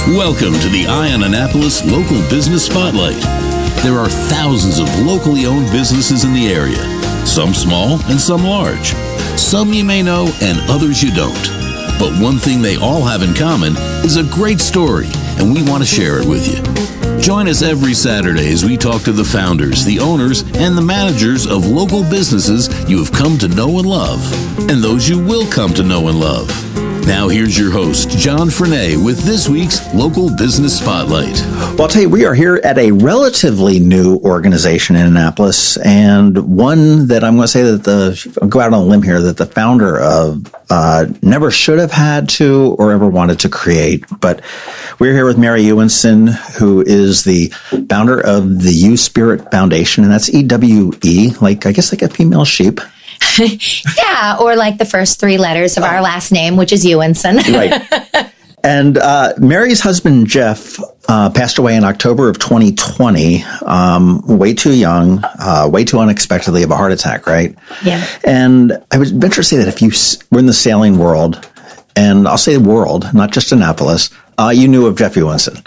Welcome to the Eye on Annapolis Local Business Spotlight. There are thousands of locally owned businesses in the area, some small and some large. Some you may know and others you don't. But one thing they all have in common is a great story, and we want to share it with you. Join us every Saturday as we talk to the founders, the owners, and the managers of local businesses you have come to know and love, and those you will come to know and love. Now here's your host, John Frenay, with this week's Local Business Spotlight. Well, I'll tell you, we are here at a relatively new organization in Annapolis, and one that I'm going to say that I'll go out on a limb here, that the founder of never should have had to or ever wanted to create. But we're here with Mary Ewenson, who is the founder of the EWE Spirit Foundation, and that's EWE, like a female sheep. Yeah, or like the first three letters of our last name, which is Ewenson. Right. And Mary's husband, Geoff, passed away in October of 2020, way too young, way too unexpectedly of a heart attack, right? Yeah. And I would venture to say that if you were in the sailing world, and I'll say world, not just Annapolis, you knew of Geoff Ewenson.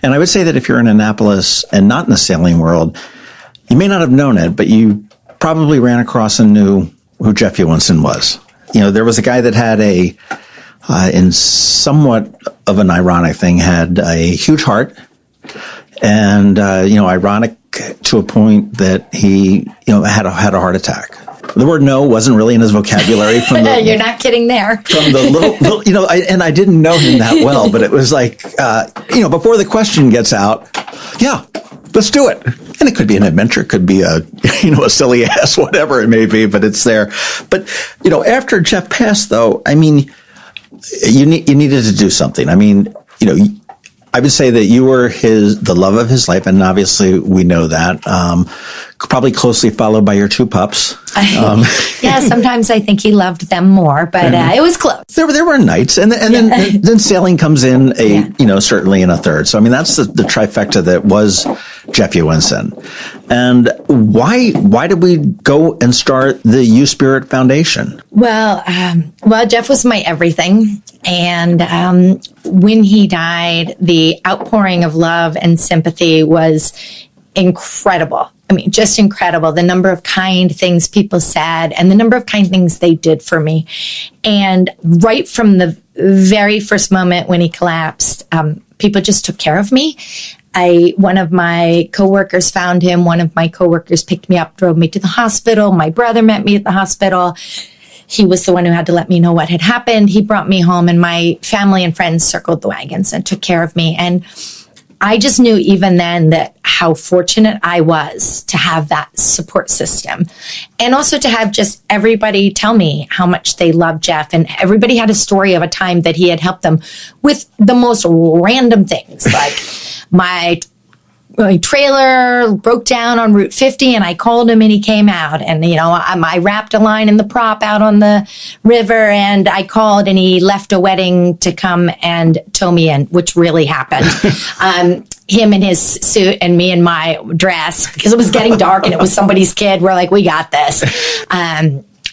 And I would say that if you're in Annapolis and not in the sailing world, you may not have known it, but you probably ran across and knew who Geoff Ewenson was. You know, there was a guy that had in somewhat of an ironic thing, had a huge heart, and ironic to a point that he had a heart attack. The word "no" wasn't really in his vocabulary. From the, You're not kidding there. From the little and I didn't know him that well, but it was like, before the question gets out, yeah, let's do it. And it could be an adventure, it could be a silly ass, whatever it may be, but it's there. But, after Geoff passed, though, I mean, you needed to do something. I mean, I would say that you were the love of his life, and obviously we know that. Probably closely followed by your two pups. Yeah, sometimes I think he loved them more, but it was close. There were nights, and then sailing comes in certainly in a third. So I mean, that's the trifecta that was Geoff Ewenson. And why did we go and start the EWE Spirit Foundation? Well, Geoff was my everything. And when he died, the outpouring of love and sympathy was incredible. I mean, just incredible. The number of kind things people said and the number of kind things they did for me. And right from the very first moment when he collapsed, people just took care of me. One of my coworkers found him. One of my coworkers picked me up, drove me to the hospital. My brother met me at the hospital. He was the one who had to let me know what had happened. He brought me home, and my family and friends circled the wagons and took care of me. And I just knew even then that how fortunate I was to have that support system, and also to have just everybody tell me how much they loved Geoff. And everybody had a story of a time that he had helped them with the most random things, like my trailer broke down on Route 50 and I called him and he came out, and I wrapped a line in the prop out on the river and I called and he left a wedding to come and tow me in, which really happened. Him in his suit and me in my dress, because it was getting dark and it was somebody's kid. We're like, we got this.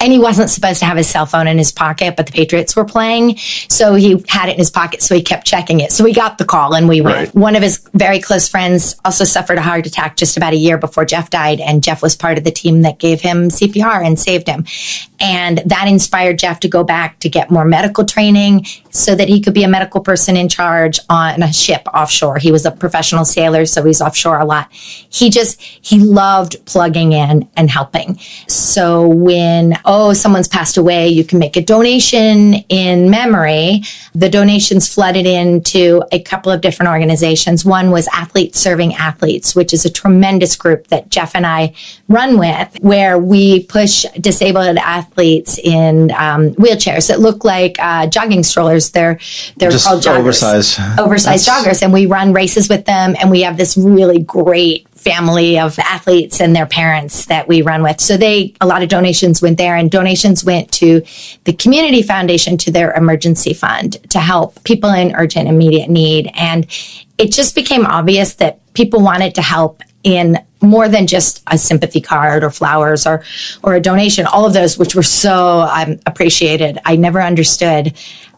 And he wasn't supposed to have his cell phone in his pocket, but the Patriots were playing. So he had it in his pocket, so he kept checking it. So we got the call and we went. Right. One of his very close friends also suffered a heart attack just about a year before Geoff died. And Geoff was part of the team that gave him CPR and saved him. And that inspired Geoff to go back to get more medical training so that he could be a medical person in charge on a ship offshore. He was a professional sailor, so he's offshore a lot. He loved plugging in and helping. So when, someone's passed away, you can make a donation in memory. The donations flooded into a couple of different organizations. One was Athletes Serving Athletes, which is a tremendous group that Geoff and I run with, where we push disabled athletes in wheelchairs that look like jogging strollers. They're just called joggers. Oversized joggers. And we run races with them, and we have this really great family of athletes and their parents that we run with. So a lot of donations went there, and donations went to the Community Foundation, to their emergency fund, to help people in urgent, immediate need. And it just became obvious that people wanted to help in more than just a sympathy card or flowers or a donation, all of those, which were so appreciated. I never understood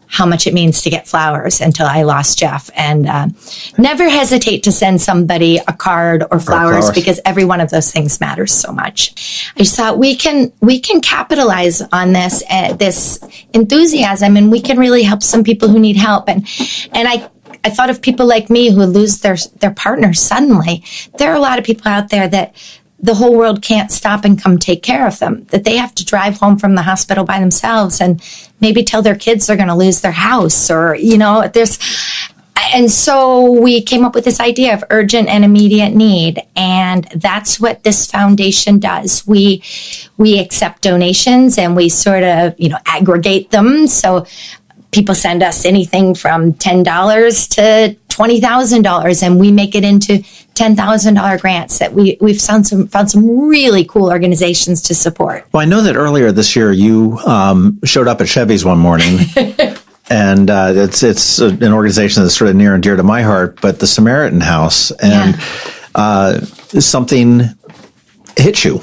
how much it means to get flowers until I lost Geoff. And never hesitate to send somebody a card or flowers because every one of those things matters so much. I just thought we can capitalize on this enthusiasm, and we can really help some people who need help. And I thought of people like me who lose their partner suddenly. There are a lot of people out there that the whole world can't stop and come take care of them, that they have to drive home from the hospital by themselves and maybe tell their kids they're going to lose their house, or, and so we came up with this idea of urgent and immediate need. And that's what this foundation does. We accept donations and we sort of, aggregate them. So people send us anything from $10 to $20,000, and we make it into $10,000 grants that we've found some really cool organizations to support. Well, I know that earlier this year you showed up at Chevy's one morning, and it's an organization that's sort of near and dear to my heart. But the Samaritan House, and something hit you.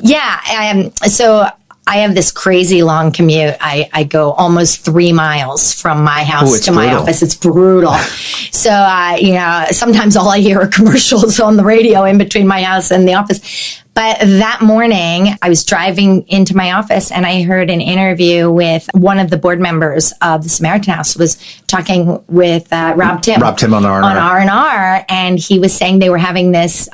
Yeah. So I have this crazy long commute. I go almost 3 miles from my house to my office. It's brutal. So, sometimes all I hear are commercials on the radio in between my house and the office. But that morning, I was driving into my office and I heard an interview with one of the board members of the Samaritan House was talking with Rob Tim. Rob Tim on R&R. And he was saying they were having this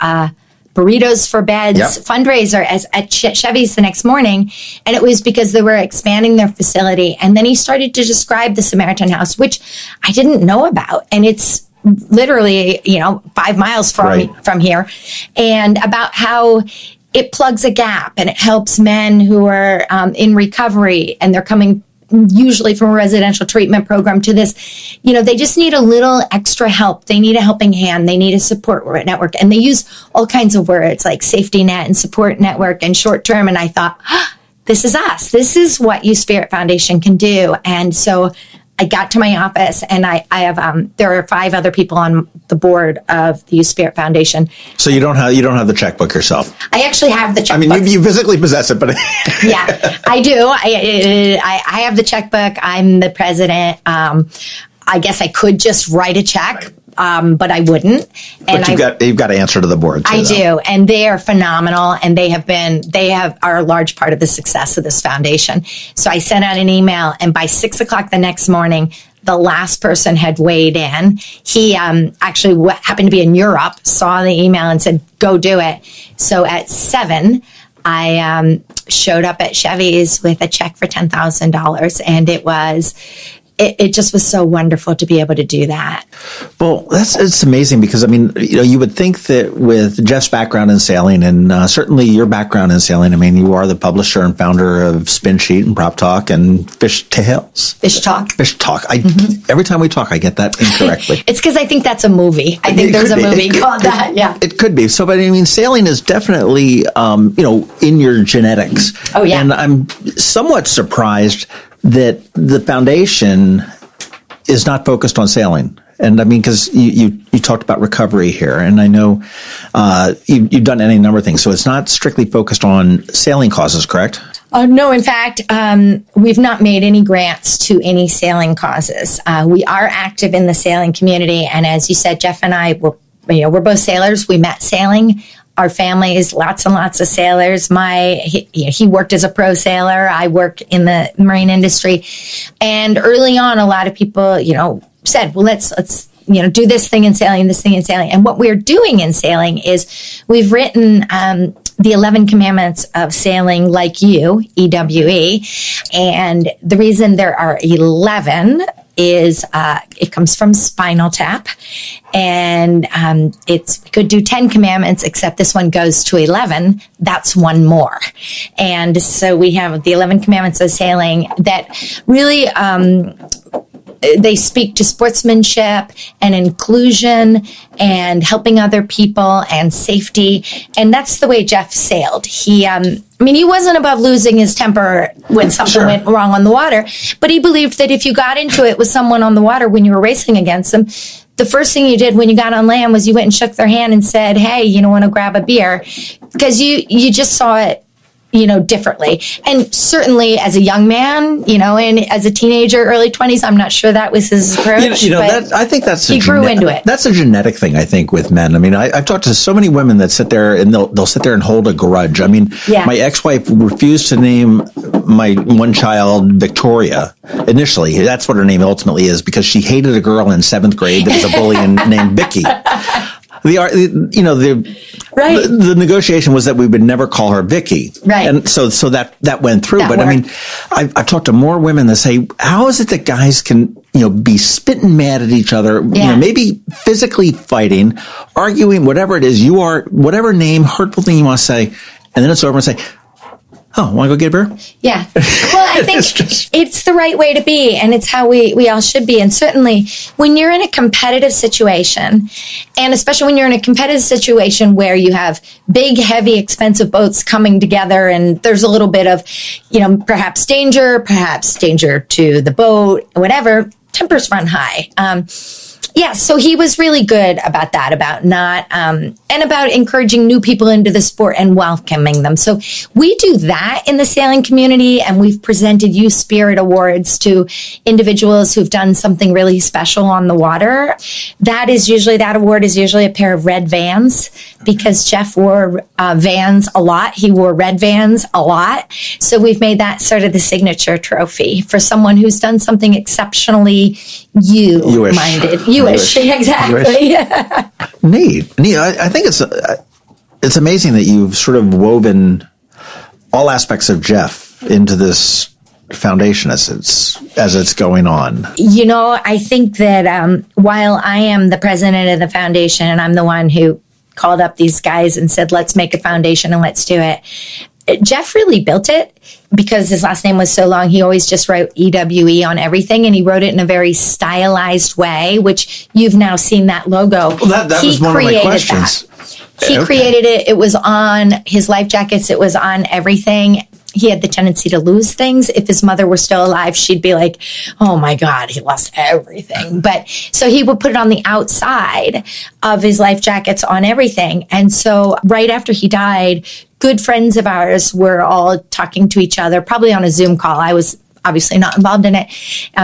Burritos for Beds fundraiser at Chevy's the next morning. And it was because they were expanding their facility. And then he started to describe the Samaritan House, which I didn't know about. And it's literally, 5 miles from here, and about how it plugs a gap and it helps men who are in recovery, and they're coming usually from a residential treatment program to this, they just need a little extra help. They need a helping hand. They need a support network. And they use all kinds of words like safety net and support network and short term. And I thought, this is us. This is what EWE Spirit Foundation can do. And so I got to my office, and I have there are 5 other people on the board of the EWE Spirit Foundation. So you don't have the checkbook yourself. I actually have the checkbook. I mean, you physically possess it, but yeah, I do. I have the checkbook. I'm the president. I guess I could just write a check. But I wouldn't. And you've got to answer to the board too, I do, and they are phenomenal, and they are a large part of the success of this foundation. So I sent out an email, and by 6 o'clock the next morning, the last person had weighed in. He actually happened to be in Europe, saw the email, and said, "Go do it." So at 7, I showed up at Chevy's with a check for $10,000, and it just was so wonderful to be able to do that. Well, it's amazing because, I mean, you would think that with Geoff's background in sailing and certainly your background in sailing, I mean, you are the publisher and founder of Spin Sheet and Prop Talk and Fish Tales. Fish Talk. Every time we talk, I get that incorrectly. It's because I think that's a movie. I think there's a movie called that. Yeah. It could be. So, but I mean, sailing is definitely, in your genetics. Oh, yeah. And I'm somewhat surprised that the foundation is not focused on sailing. And I mean, because you talked about recovery here, and I know you've done any number of things. So it's not strictly focused on sailing causes, correct? No, in fact, we've not made any grants to any sailing causes. We are active in the sailing community. And as you said, Geoff and I, we're both sailors. We met sailing. Our family is lots and lots of sailors. He worked as a pro sailor. I work in the marine industry. And early on, a lot of people, said, well, let's do this thing in sailing, this thing in sailing. And what we're doing in sailing is we've written the 11 commandments of sailing like you, EWE. And the reason there are 11 is it comes from Spinal Tap, and we could do 10 commandments, except this one goes to 11. That's one more. And so we have the 11 commandments of sailing that really they speak to sportsmanship and inclusion and helping other people and safety. And that's the way Geoff sailed. He wasn't above losing his temper when something went wrong on the water, but he believed that if you got into it with someone on the water when you were racing against them, the first thing you did when you got on land was you went and shook their hand and said, "Hey, want to grab a beer?" Because you just saw it, differently. And certainly as a young man, and as a teenager, early 20s, I'm not sure that was his approach. I think that's he grew into it. That's a genetic thing, I think, with men. I mean, I've talked to so many women that sit there and they'll sit there and hold a grudge. I mean, my ex-wife refused to name my one child Victoria initially. That's what her name ultimately is, because she hated a girl in 7th grade that was a bully named Vicky. The negotiation was that we would never call her Vicky. Right. And so that went through. But worked. I mean, I've talked to more women that say, how is it that guys can, be spitting mad at each other, maybe physically fighting, arguing, whatever it is, whatever name, hurtful thing you want to say, and then it's over and say, oh, want to go get a beer? Yeah. Well, I think it's the right way to be, and it's how we all should be. And certainly when you're in a competitive situation, and especially when you're in a competitive situation where you have big, heavy, expensive boats coming together, and there's a little bit of, perhaps danger to the boat, whatever, tempers run high. So he was really good about that, about not, and about encouraging new people into the sport and welcoming them. So we do that in the sailing community, and we've presented EWE Spirit Awards to individuals who've done something really special on the water. That award is usually a pair of red Vans, because Geoff wore Vans a lot. He wore red Vans a lot. So we've made that sort of the signature trophy for someone who's done something exceptionally you-minded. Jewish, exactly. Jewish. Neat. I think it's amazing that you've sort of woven all aspects of Geoff into this foundation as it's going on. I think that while I am the president of the foundation and I'm the one who called up these guys and said, let's make a foundation and let's do it, Geoff really built it because his last name was so long. He always just wrote EWE on everything, and he wrote it in a very stylized way, which you've now seen that logo. Well, that was one of my questions. He created it. It was on his life jackets. It was on everything. He had the tendency to lose things. If his mother were still alive, she'd be like, oh my God, he lost everything. But so he would put it on the outside of his life jackets on everything. And so right after he died, good friends of ours were all talking to each other, probably on a Zoom call. I was obviously not involved in it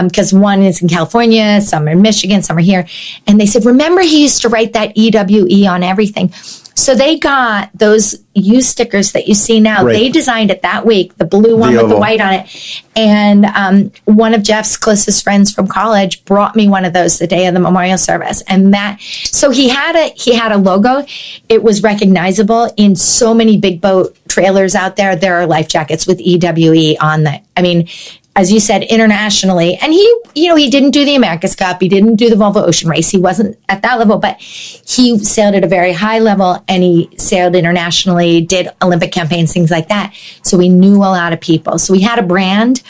because one is in California, some are in Michigan, some are here. And they said, remember he used to write that EWE on everything. So they got those EWE stickers that you see now. Right. They designed it that week, the blue one with the white on it. And one of Geoff's closest friends from college brought me one of those the day of the memorial service. And so he had a logo. It was recognizable in so many big boat trailers out there. There are life jackets with EWE on that. I mean, as you said, internationally. And he didn't do the America's Cup. He didn't do the Volvo Ocean Race. He wasn't at that level, but he sailed at a very high level, and he sailed internationally, did Olympic campaigns, things like that. So he knew a lot of people. So he had a brand.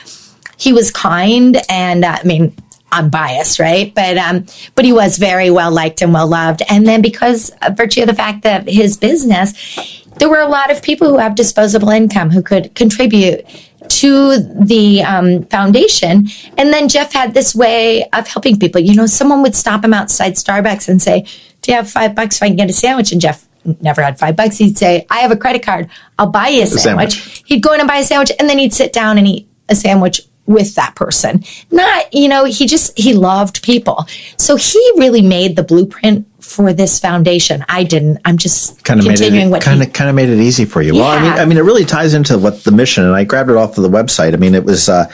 He was kind, and I'm biased, right? But he was very well liked and well loved. And then because of virtue of the fact that his business, there were a lot of people who have disposable income who could contribute to the foundation. And then Geoff had this way of helping people. Someone would stop him outside Starbucks and say, do you have $5 so I can get a sandwich? And Geoff never had $5. He'd say, I have a credit card. I'll buy you a sandwich. He'd go in and buy a sandwich, and then he'd sit down and eat a sandwich with that person. He loved people. So he really made the blueprint for this foundation. I didn't. I'm just continuing what he kind of made it easy for you. Yeah. Well, it really ties into what the mission, and I grabbed it off of the website. It was the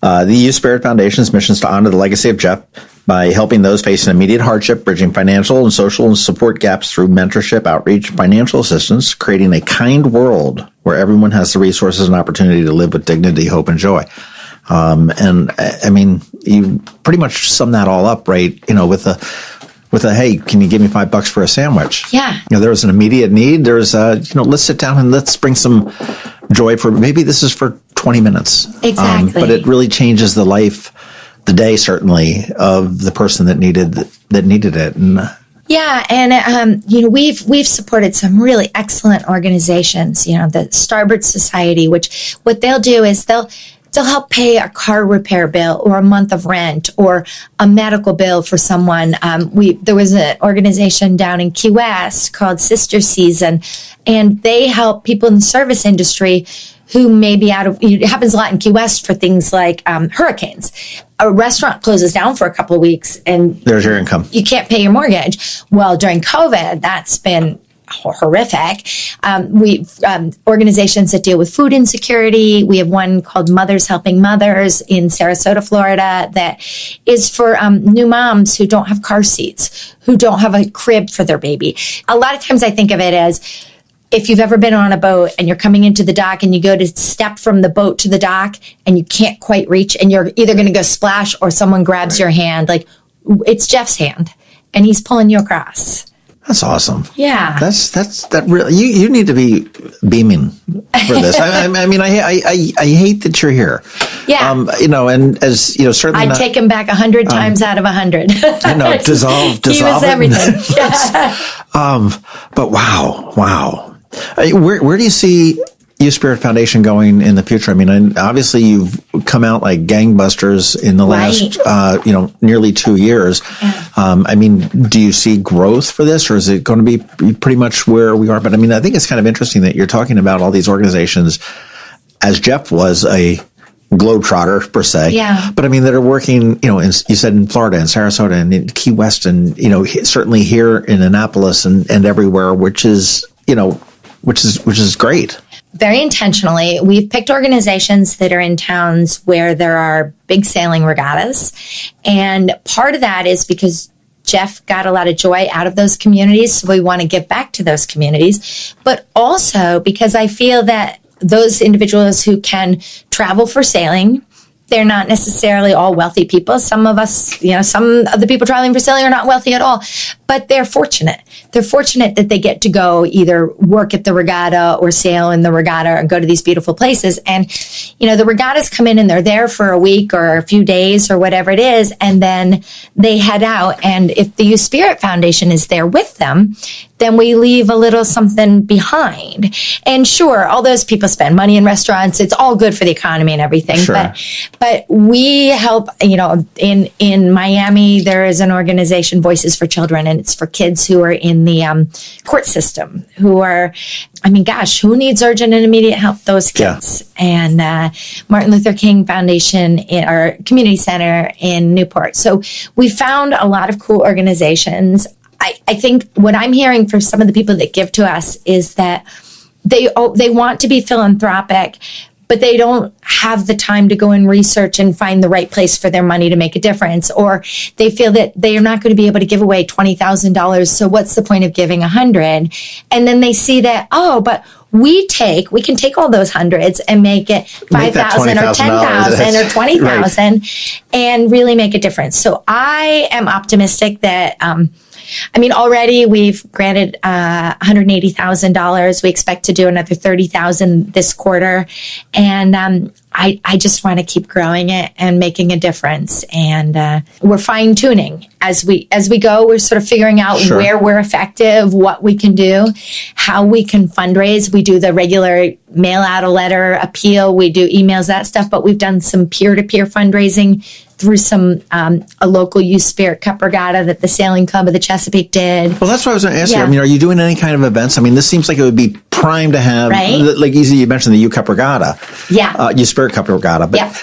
EWE Spirit Foundation's mission is to honor the legacy of Geoff by helping those facing immediate hardship, bridging financial and social and support gaps through mentorship, outreach, financial assistance, creating a kind world where everyone has the resources and opportunity to live with dignity, hope, and joy. You pretty much sum that all up, right? With a, hey, can you give me $5 for a sandwich? Yeah. There was an immediate need. There's let's sit down and let's bring some joy for, maybe this is for 20 minutes. Exactly. But it really changes the day certainly of the person that needed it. And yeah, and we've supported some really excellent organizations. The Starboard Society, which what they'll do is they'll help pay a car repair bill or a month of rent or a medical bill for someone. There was an organization down in Key West called Sister Season, and they help people in the service industry who may be out of, it happens a lot in Key West for things like hurricanes. A restaurant closes down for a couple of weeks and there's your income. You can't pay your mortgage. Well, during COVID, that's been horrific. We've organizations that deal with food insecurity. We have one called Mothers Helping Mothers in Sarasota, Florida, that is for new moms who don't have car seats, who don't have a crib for their baby. A lot of times I think of it as, if you've ever been on a boat and you're coming into the dock and you go to step from the boat to the dock and you can't quite reach, and you're either going to go splash or someone grabs your hand, like it's Geoff's hand and he's pulling you across. That's awesome. Yeah. That really, you need to be beaming for this. I mean, I hate that you're here. Yeah. And as you know, certainly I'd take him back 100 times out of 100. I know, dissolve. He was everything. But wow. Where do you see EWE Spirit Foundation going in the future? I mean, obviously you've come out like gangbusters in the last, nearly 2 years. Yeah. I mean, do you see growth for this, or is it going to be pretty much where we are? But I mean, I think it's kind of interesting that you're talking about all these organizations, as Geoff was a globetrotter per se. Yeah. But I mean, that are working, you said in Florida and Sarasota and in Key West and, certainly here in Annapolis and everywhere, which is great. Very intentionally, we've picked organizations that are in towns where there are big sailing regattas. And part of that is because Geoff got a lot of joy out of those communities, so we want to give back to those communities. But also because I feel that those individuals who can travel for sailing, they're not necessarily all wealthy people. Some of us, some of the people traveling for sailing are not wealthy at all, but they're fortunate. They're fortunate that they get to go either work at the regatta or sail in the regatta and go to these beautiful places. And, the regattas come in and they're there for a week or a few days or whatever it is, and then they head out. And if the EWE Spirit Foundation is there with them, then we leave a little something behind. And sure, all those people spend money in restaurants. It's all good for the economy and everything. Sure. But we help, in Miami, there is an organization, Voices for Children, and it's for kids who are in the court system, who are, who needs urgent and immediate help? Those kids. Yeah. And Martin Luther King Foundation, our community center in Newport. So we found a lot of cool organizations. I think what I'm hearing from some of the people that give to us is that they want to be philanthropic, but they don't have the time to go and research and find the right place for their money to make a difference. Or they feel that they are not going to be able to give away $20,000. So what's the point of giving 100? And then they see that, but we can take all those hundreds and make it 5,000 or 10,000 or 20,000 right, and really make a difference. So I am optimistic that, already we've granted $180,000. We expect to do another $30,000 this quarter. And I just want to keep growing it and making a difference. And we're fine tuning as we go. We're sort of figuring out Sure. where we're effective, what we can do, how we can fundraise. We do the regular mail out a letter appeal. We do emails, that stuff. But we've done some peer-to-peer fundraising through some a local EWE Spirit Cup regatta that the Sailing Club of the Chesapeake did. Well, that's what I was going to ask Yeah. you. Are you doing any kind of events? This seems like it would be prime to have, Right. like you mentioned the EWE Cup regatta. Yeah. EWE Spirit Cup regatta. But, Yep.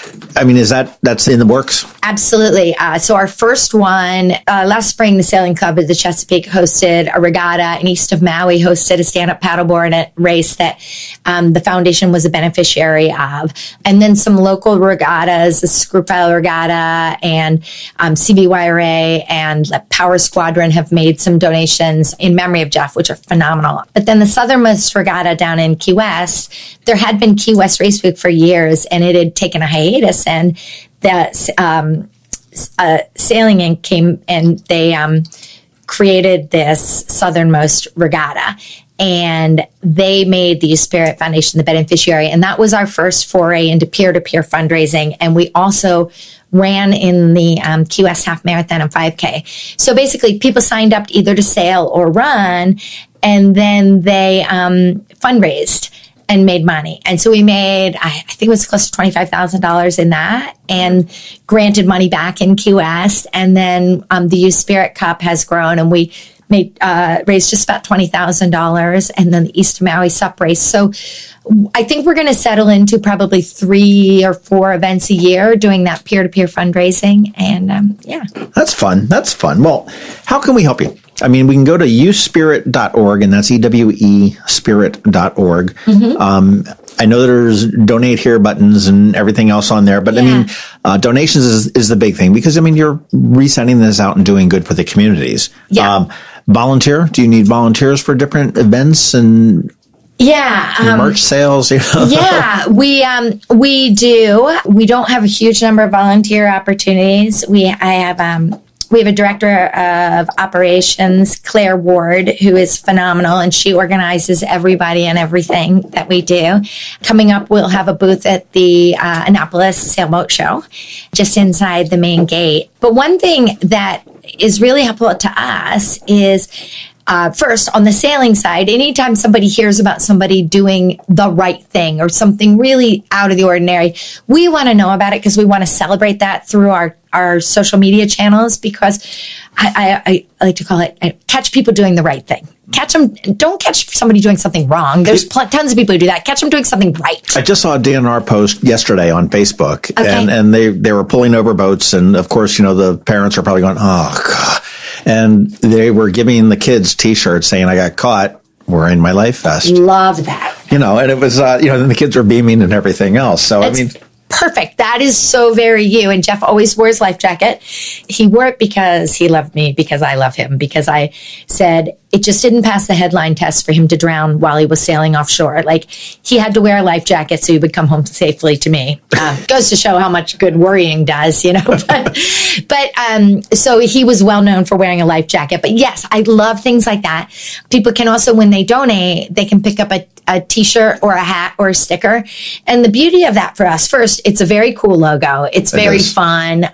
that's in the works? Absolutely. So our first one, last spring, the Sailing Club of the Chesapeake hosted a regatta, and east of Maui hosted a stand-up paddleboard race that the foundation was a beneficiary of. And then some local regattas, the Screw Pile Regatta and CBYRA and the Power Squadron have made some donations in memory of Geoff, which are phenomenal. But then the southernmost regatta down in Key West, there had been Key West Race Week for years, and it had taken a hiatus, and the Sailing Inc. came and they created this southernmost regatta, and they made the EWE Spirit Foundation the beneficiary. And that was our first foray into peer-to-peer fundraising. And we also ran in the Key West Half Marathon and 5K. So basically, people signed up either to sail or run, and then they fundraised and made money. And so we made, I think it was close to $25,000 in that, and granted money back in Key West. And then the EWE Spirit Cup has grown, and we raised just about $20,000, and then the East Maui Sup race. So I think we're going to settle into probably 3 or 4 events a year doing that peer-to-peer fundraising. And yeah. That's fun. Well, how can we help you? I mean, we can go to ewespirit.org, and that's EWE Spirit.org. I know there's donate here buttons and everything else on there, but I mean, donations is the big thing, because I mean, you're resending this out and doing good for the communities. Yeah. Volunteer? Do you need volunteers for different events and merch sales? You know? Yeah, we do. We don't have a huge number of volunteer opportunities. We have a director of operations, Claire Ward, who is phenomenal, and she organizes everybody and everything that we do. Coming up, we'll have a booth at the Annapolis Sailboat Show, just inside the main gate. But one thing that is really helpful to us is, first, on the sailing side, anytime somebody hears about somebody doing the right thing or something really out of the ordinary, we want to know about it, because we want to celebrate that through our social media channels, because I like to call it catch people doing the right thing. Catch them. Don't catch somebody doing something wrong. There's tons of people who do that. Catch them doing something right. I just saw a DNR post yesterday on Facebook, and they were pulling over boats, and of course, you know, the parents are probably going, oh God. And they were giving the kids T-shirts saying, I got caught wearing my life vest. Love that. You know, and it was, then the kids were beaming and everything else. So, It's perfect. That is so very you. And Geoff always wears life jacket. He wore it because he loved me, because I love him, because I said it just didn't pass the headline test for him to drown while he was sailing offshore. Like, he had to wear a life jacket so he would come home safely to me. Goes to show how much good worrying does, you know. But so he was well known for wearing a life jacket. But yes, I love things like that. People can also, when they donate, they can pick up a T-shirt or a hat or a sticker. And the beauty of that for us, first, it's a very cool logo. It's very fun.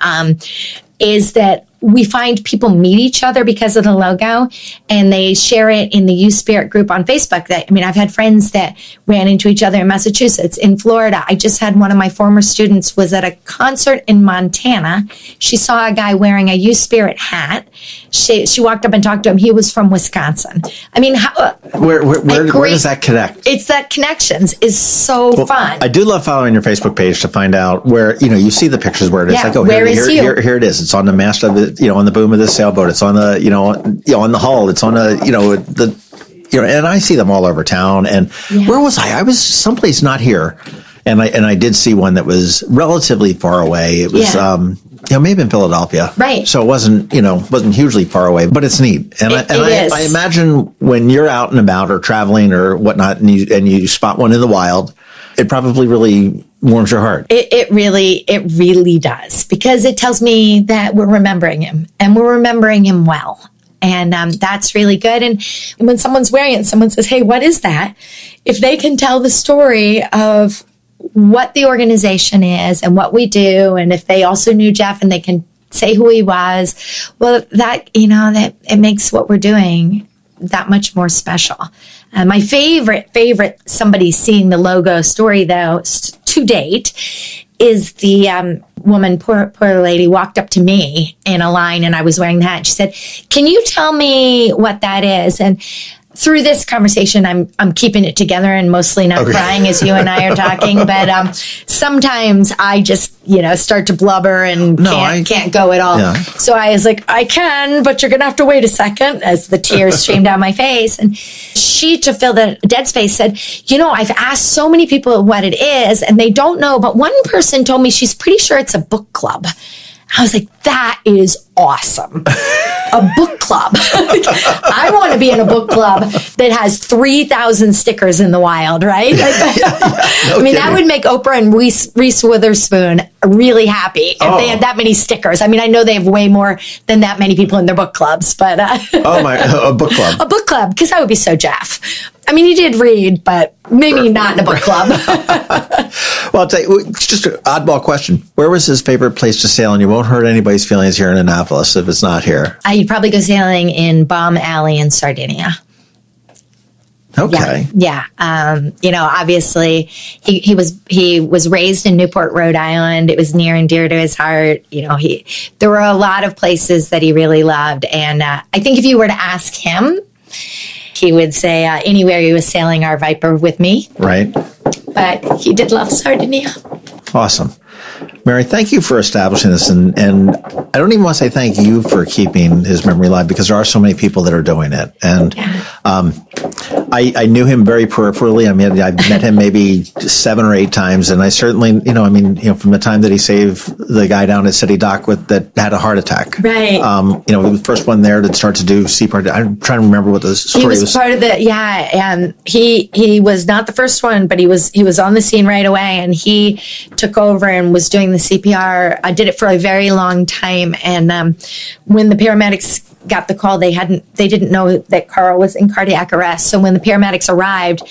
Is that we find people meet each other because of the logo, and they share it in the EWE Spirit group on Facebook. I've had friends that ran into each other in Massachusetts, in Florida. I just had one of my former students was at a concert in Montana. She saw a guy wearing a EWE Spirit hat. She walked up and talked to him. He was from Wisconsin. I mean, where does that connect? It's that connections is so fun. I do love following your Facebook page to find out where, you know, you see the pictures where it is like, oh, here it is. It's on the mast of the, you know, on the boom of this sailboat. It's on the, on the hull. It's on and I see them all over town. And where was I? I was someplace not here. And I did see one that was relatively far away. It was, maybe in Philadelphia. Right. So it wasn't hugely far away, but it's neat. And I imagine when you're out and about or traveling or whatnot, and you spot one in the wild, it probably really warms your heart. It really does, because it tells me that we're remembering him, and we're remembering him well. And that's really good. And when someone's wearing it and someone says, hey, what is that? If they can tell the story of what the organization is and what we do, and if they also knew Geoff and they can say who he was, well, that it makes what we're doing that much more special. My favorite, somebody seeing the logo story, though, to date, is the woman, poor lady, walked up to me in a line, and I was wearing the hat. She said, can you tell me what that is? And through this conversation, I'm keeping it together and mostly not crying as you and I are talking. But sometimes I just, start to blubber and can't go at all. Yeah. So I was like, I can, but you're going to have to wait a second, as the tears streamed down my face. And she, to fill the dead space, said, I've asked so many people what it is and they don't know. But one person told me she's pretty sure it's a book club. I was like, that is awesome. A book club. I want to be in a book club that has 3,000 stickers in the wild, right? That would make Oprah and Reese Witherspoon really happy if they had that many stickers. I know they have way more than that many people in their book clubs, but a book club. A book club, because I would be so Geoff. He did read, but maybe not in a book club. Well, I'll tell you, just an oddball question. Where was his favorite place to sail? And you won't hurt anybody's feelings here in Annapolis if it's not here. You'd probably go sailing in Bomb Alley in Sardinia. Okay. Yeah. Obviously he was raised in Newport, Rhode Island. It was near and dear to his heart. There were a lot of places that he really loved. And I think if you were to ask him, he would say anywhere he was sailing our Viper with me. Right. But he did love Sardinia. Awesome. Mary, thank you for establishing this. And I don't even want to say thank you for keeping his memory alive, because there are so many people that are doing it. And I knew him very peripherally. I mean, I've met him maybe 7 or 8 times. And I certainly, from the time that he saved the guy down at City Dock that had a heart attack. Right. He was the first one there to start to do CPR. I'm trying to remember what the story was. He was part of and he was not the first one, but he was on the scene right away, and he took over and was doing the CPR. I did it for a very long time. And when the paramedics got the call, they didn't know that Carl was in cardiac arrest. So when the paramedics arrived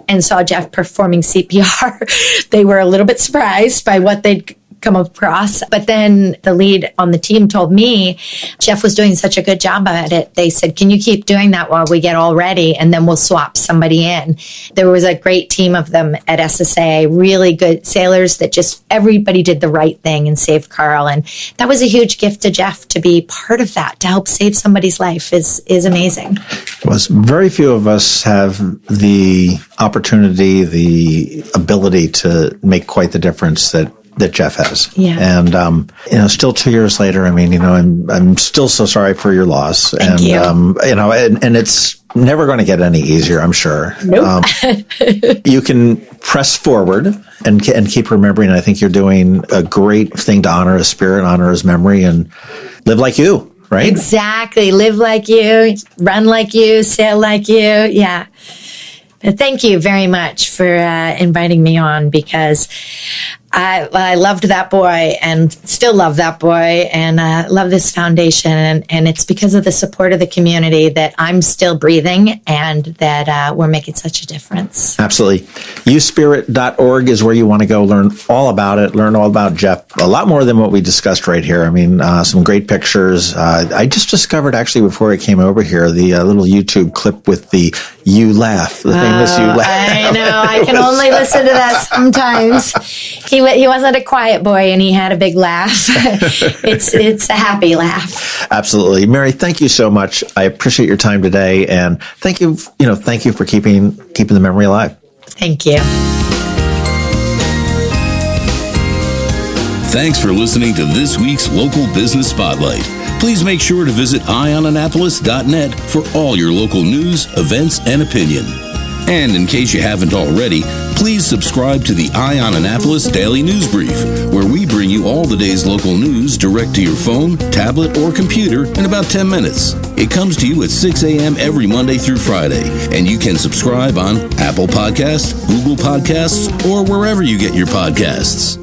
and saw Geoff performing CPR, they were a little bit surprised by what they'd come across. But then the lead on the team told me Geoff was doing such a good job at it. They said, can you keep doing that while we get all ready, and then we'll swap somebody in. There was a great team of them at SSA, really good sailors that just everybody did the right thing and saved Carl. And that was a huge gift to Geoff. To be part of that, to help save somebody's life is amazing. Was very few of us have the opportunity, the ability to make quite the difference that Geoff has. Yeah. And, still 2 years later, I'm still so sorry for your loss. Thank you. And it's never going to get any easier, I'm sure. Nope. You can press forward and keep remembering. I think you're doing a great thing to honor his spirit, honor his memory, and live like you, right? Exactly. Live like you, run like you, sail like you. Yeah. Thank you very much for inviting me on, because I loved that boy and still love that boy, and love this foundation. And it's because of the support of the community that I'm still breathing, and that we're making such a difference. Absolutely. EWESpirit.org is where you want to go learn all about it, learn all about Geoff, a lot more than what we discussed right here. Some great pictures. I just discovered, actually, before I came over here, the little YouTube clip with the You Laugh, the famous You Laugh. I know. I can only listen to that sometimes. He wasn't a quiet boy, and he had a big laugh. It's a happy laugh. Absolutely. Mary, thank you so much. I appreciate your time today, and thank you for keeping the memory alive. Thank you. Thanks for listening to this week's Local Business Spotlight. Please make sure to visit eyeonannapolis.net for all your local news, events, and opinion. And in case you haven't already, please subscribe to the Eye on Annapolis Daily News Brief, where we bring you all the day's local news direct to your phone, tablet, or computer in about 10 minutes. It comes to you at 6 a.m. every Monday through Friday, and you can subscribe on Apple Podcasts, Google Podcasts, or wherever you get your podcasts.